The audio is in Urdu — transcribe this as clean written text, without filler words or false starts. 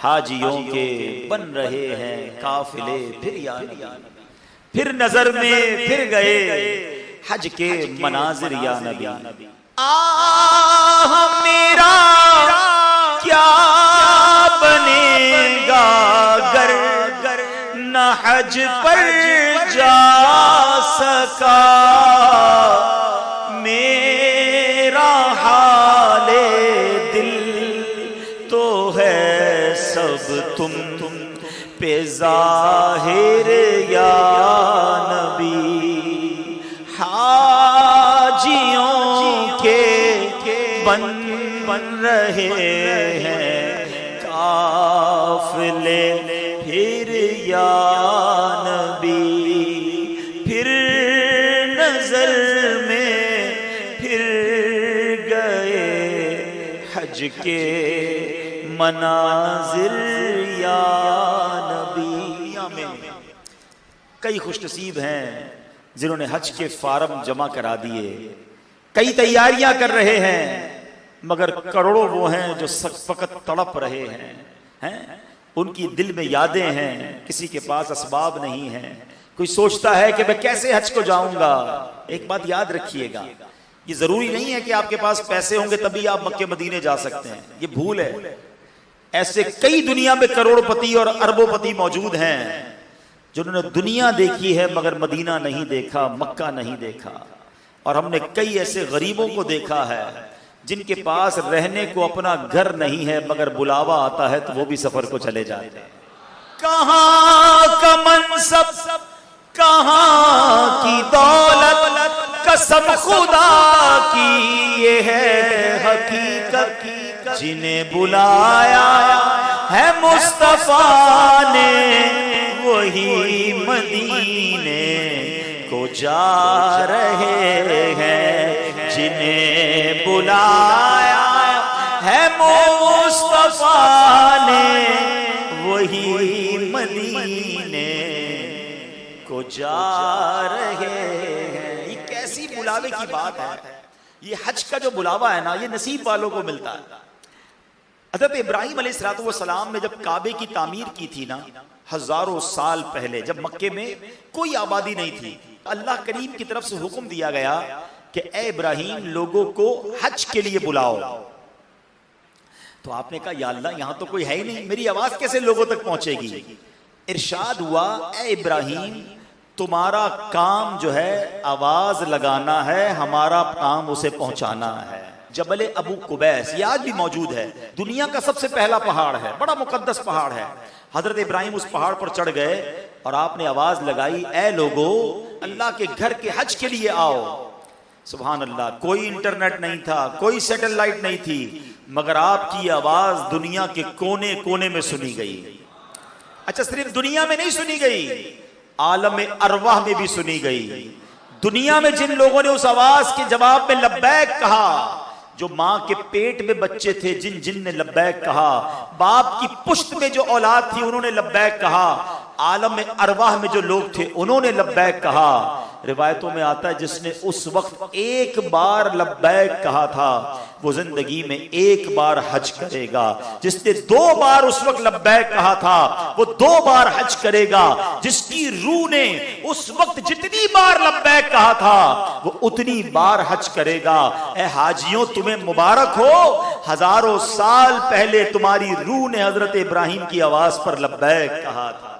حاجیوں کے بن رہے ہیں قافلے پھر یا نبی، پھر نظر میں پھر گئے حج کے مناظر یا نبی۔ آہ میرا کیا بنے گا گر نہ حج پر جا سکا، میرا حال دل تو ہے سب تم پہ ظاہر یا نبی۔ حاجیوں کے بن رہے ہیں قافلے پھر یا نبی، پھر نظر میں پھر گئے حج کے مناظر یا نبی۔ کئی خوش نصیب ہیں جنہوں نے حج کے فارم جمع کرا دیے، کئی تیاریاں کر رہے ہیں، مگر کروڑوں وہ ہیں جو فقط تڑپ رہے ہیں۔ ان کی دل میں یادیں ہیں، کسی کے پاس اسباب نہیں ہیں، کوئی سوچتا ہے کہ میں کیسے حج کو جاؤں گا۔ ایک بات یاد رکھیے گا، یہ ضروری نہیں ہے کہ آپ کے پاس پیسے ہوں گے تبھی آپ مکے مدینے جا سکتے ہیں، یہ بھول ہے۔ ایسے کئی دنیا میں کروڑ پتی اور اربوں پتی موجود ہیں جنہوں نے دنیا دیکھی ہے مگر مدینہ نہیں دیکھا، مکہ نہیں دیکھا۔ اور ہم نے کئی ایسے غریبوں کو دیکھا ہے جن کے پاس رہنے کو اپنا گھر نہیں ہے مگر بلاوا آتا ہے تو وہ بھی سفر کو چلے جاتے ہیں۔ کہاں کا منصب، کہاں کی دولت، قسم خدا کی یہ ہے حقیقت، جنہیں بلایا ہے مصطفیٰ نے وہی مدینے کو جا رہے ہیں، جنہیں بلایا ہے مصطفیٰ نے وہی مدینے کو جا رہے ہیں۔ یہ کیسی بلاوے کی بات ہے، یہ حج کا جو بلاوا ہے نا یہ نصیب والوں کو ملتا ہے۔ حضرت ابراہیم علیہ السلام نے جب کعبے کی تعمیر کی تھی نا، ہزاروں سال پہلے، جب مکے میں کوئی آبادی نہیں تھی، اللہ کریم کی طرف سے حکم دیا گیا کہ اے ابراہیم لوگوں کو حج کے لیے بلاؤ۔ تو آپ نے کہا یا اللہ یہاں تو کوئی ہے ہی نہیں، میری آواز کیسے لوگوں تک پہنچے گی؟ ارشاد ہوا اے ابراہیم تمہارا کام جو ہے آواز لگانا ہے، ہمارا کام اسے پہنچانا ہے۔ جبل ابو قبیس یہ آج بھی موجود ہے، دنیا کا سب سے پہلا پہاڑ ہے، بڑا مقدس پہاڑ ہے۔ حضرت ابراہیم اس پہاڑ پر چڑھ گئے اور آپ نے آواز لگائی اے لوگو اللہ کے گھر کے حج کے لیے آؤ۔ سبحان اللہ، کوئی انٹرنیٹ نہیں تھا، کوئی سیٹلائٹ نہیں تھی، مگر آپ کی آواز دنیا کے کونے کونے میں سنی گئی۔ اچھا صرف دنیا میں نہیں سنی گئی، عالم ارواح میں بھی سنی گئی۔ دنیا میں جن لوگوں نے اس آواز کے جواب میں لبیک کہا، جو ماں کے پیٹ میں بچے تھے جن نے لبیک کہا، باپ کی پشت میں جو اولاد تھی انہوں نے لبیک کہا، عالم ارواح میں جو لوگ تھے انہوں نے لبیک کہا۔ روایتوں میں آتا ہے جس نے اس وقت ایک بار لبیک کہا تھا وہ زندگی میں ایک بار حج کرے گا، جس نے 2 بار اس وقت لبیک کہا تھا وہ 2 بار حج کرے گا، جس کی روح نے اس وقت جتنی بار لبیک کہا تھا وہ اتنی بار حج کرے گا۔ اے حاجیوں تمہیں مبارک ہو، ہزاروں سال پہلے تمہاری روح نے حضرت ابراہیم کی آواز پر لبیک کہا تھا۔